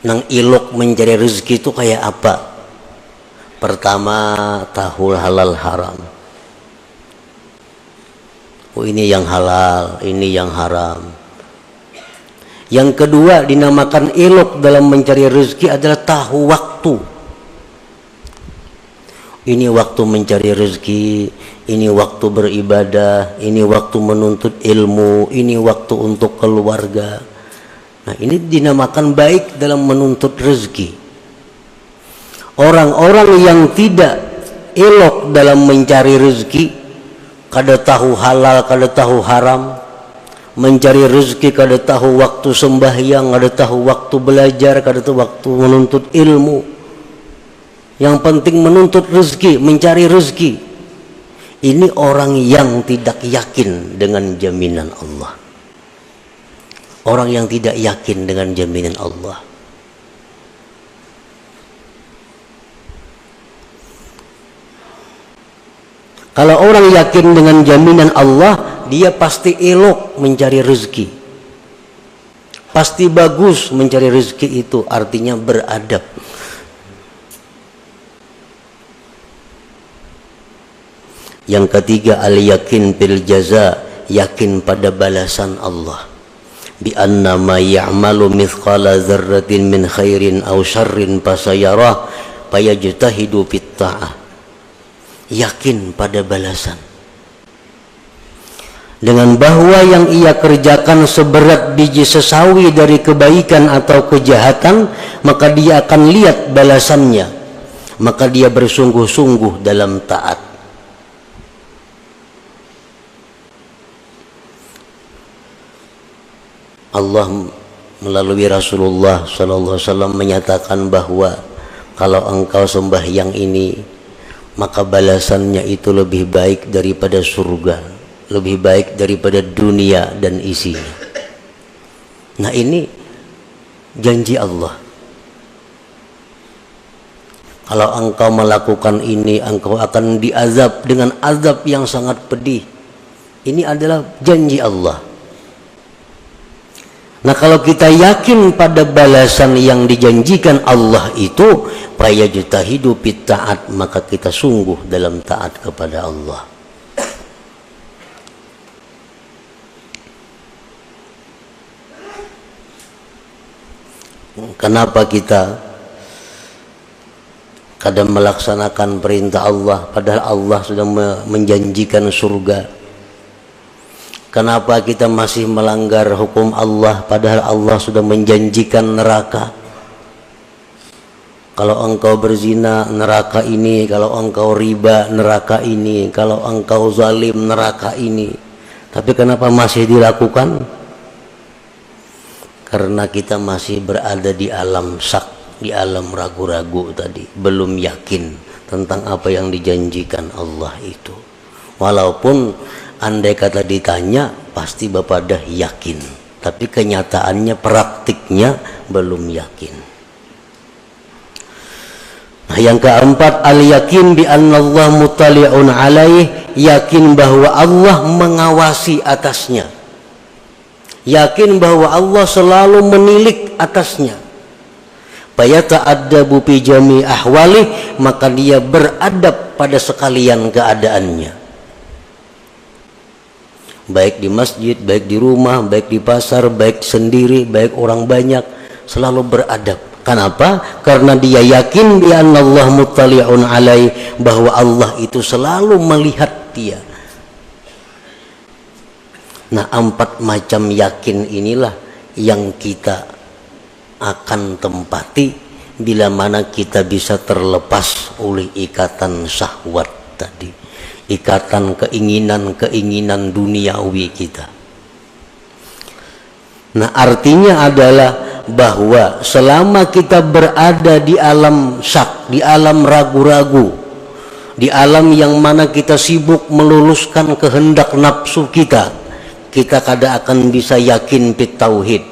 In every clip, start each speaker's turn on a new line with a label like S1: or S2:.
S1: Nang ilok mencari rezeki itu kayak apa? Pertama, tahu halal haram. Oh, ini yang halal, ini yang haram. Yang kedua, dinamakan ilok dalam mencari rezeki adalah tahu waktu. Ini waktu mencari rezeki, ini waktu beribadah, ini waktu menuntut ilmu, ini waktu untuk keluarga. Nah, ini dinamakan baik dalam menuntut rezeki. Orang-orang yang tidak elok dalam mencari rezeki, kada tahu halal, kada tahu haram, mencari rezeki kada tahu waktu sembahyang, kada tahu waktu belajar, kada tahu waktu menuntut ilmu. Yang penting menuntut rezeki, mencari rezeki. Ini orang yang tidak yakin dengan jaminan Allah. Orang yang tidak yakin dengan jaminan Allah. Kalau orang yakin dengan jaminan Allah, dia pasti elok mencari rezeki. Pasti bagus mencari rezeki itu, artinya beradab. Yang ketiga, al-yakin bil jaza, yakin pada balasan Allah. Bi anna ma ya'malu mithqala dzarratin min khairin aw syarrin fasayarah fayajtahidu fit ta'ah. Yakin pada balasan. Dengan bahwa yang ia kerjakan seberat biji sesawi dari kebaikan atau kejahatan, maka dia akan lihat balasannya. Maka dia bersungguh-sungguh dalam taat. Allah melalui Rasulullah SAW menyatakan bahwa kalau engkau sembahyang ini, maka balasannya itu lebih baik daripada surga, lebih baik daripada dunia dan isinya. Nah, ini janji Allah. Kalau engkau melakukan ini, engkau akan diazab dengan azab yang sangat pedih. Ini adalah janji Allah. Nah, kalau kita yakin pada balasan yang dijanjikan Allah itu, fayajtahidu fit ta'at, maka kita sungguh dalam taat kepada Allah. Kenapa kita kadang melaksanakan perintah Allah padahal Allah sudah menjanjikan surga? Kenapa kita masih melanggar hukum Allah padahal Allah sudah menjanjikan neraka? Kalau engkau berzina, neraka ini. Kalau engkau riba, neraka ini. Kalau engkau zalim, neraka ini. Tapi kenapa masih dilakukan? Karena kita masih berada di alam syak, di alam ragu-ragu tadi, belum yakin tentang apa yang dijanjikan Allah itu. Walaupun andai kata ditanya, pasti Bapak dah yakin. Tapi kenyataannya, praktiknya belum yakin. Nah, yang keempat, al-yakin bi anna Allah muttali'un alaih, yakin bahwa Allah mengawasi atasnya. Yakin bahwa Allah selalu menilik atasnya. Fayata'addabu fi jami' ahwali, maka dia beradab pada sekalian keadaannya. Baik di masjid, baik di rumah, baik di pasar, baik sendiri, baik orang banyak, selalu beradab. Kenapa? Karena dia yakin bi anna Allah muttali'un alaih, bahwa Allah itu selalu melihat dia. Nah, 4 macam yakin inilah yang kita akan tempati bila mana kita bisa terlepas oleh ikatan syahwat tadi, ikatan keinginan-keinginan duniawi kita. Nah, artinya adalah bahwa selama kita berada di alam syak, di alam ragu-ragu, di alam yang mana kita sibuk meluluskan kehendak nafsu kita, kita kada akan bisa yakin bit tauhid.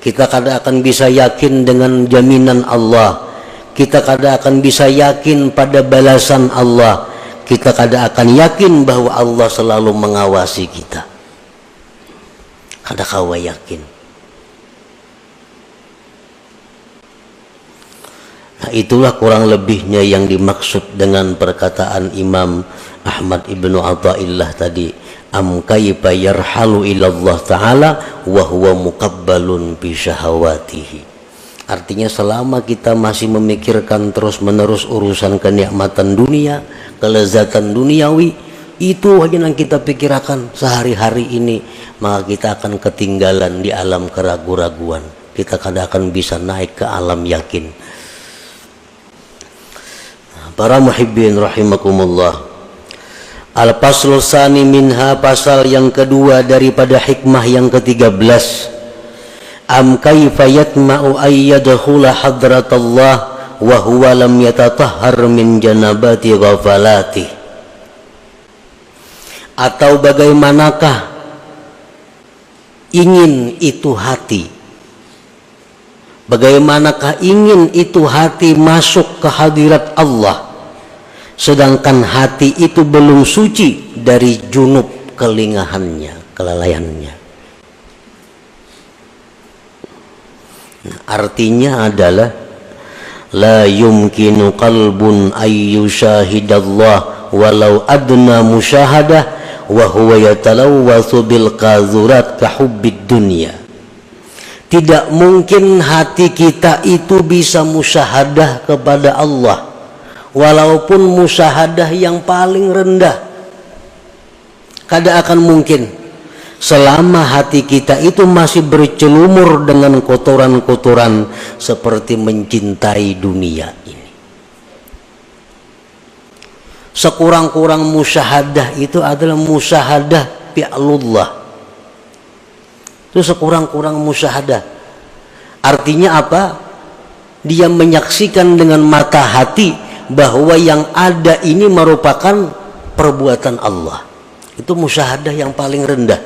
S1: Kita kada akan bisa yakin dengan jaminan Allah. Kita kada akan bisa yakin pada balasan Allah. Kita kada akan yakin bahwa Allah selalu mengawasi kita. Kada kawa yakin. Nah, itulah kurang lebihnya yang dimaksud dengan perkataan Imam Ahmad ibnu Athaillah tadi, am kaifa yarhalu ilallah ta'ala wa huwa muqabbalun bi syahawatihi. Artinya selama kita masih memikirkan terus menerus urusan kenikmatan dunia, kelezatan duniawi, itu aja yang kita pikirkan sehari-hari ini, maka kita akan ketinggalan di alam keraguan-raguan. Kita kadang akan bisa naik ke alam yakin. Para muhibbin rahimakumullah, al-faslul tsani minha, pasal yang kedua daripada hikmah yang ke-13, am kaifa yatma'u ay yadkhula hadratallah wa huwa lam yatatahhar min janabati ghafalati. Atau bagaimanakah ingin itu hati, bagaimanakah ingin itu hati masuk ke hadirat Allah, sedangkan hati itu belum suci dari junub kelingahannya, kelalaiannya. Nah, artinya adalah la yumkinu qalbun ay yushahidallah walau adna musyahadah wa huwa yatalawwathu bil qazurat ka hubbid dunya. Tidak mungkin hati kita itu bisa musyahadah kepada Allah, walaupun musyahadah yang paling rendah. Kada akan mungkin selama hati kita itu masih bercelumur dengan kotoran-kotoran seperti mencintai dunia ini. Sekurang-kurang musyahadah itu adalah musyahadah fi'lullah. Itu sekurang-kurang musyahadah. Artinya apa? Dia menyaksikan dengan mata hati bahwa yang ada ini merupakan perbuatan Allah. Itu musyahadah yang paling rendah.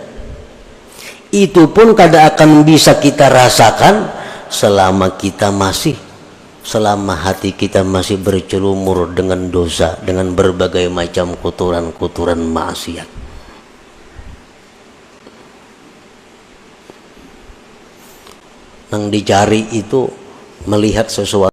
S1: Itu pun kada akan bisa kita rasakan selama hati kita masih bercelumur dengan dosa, dengan berbagai macam kotoran-kotoran maksiat. Yang dicari itu melihat sesuatu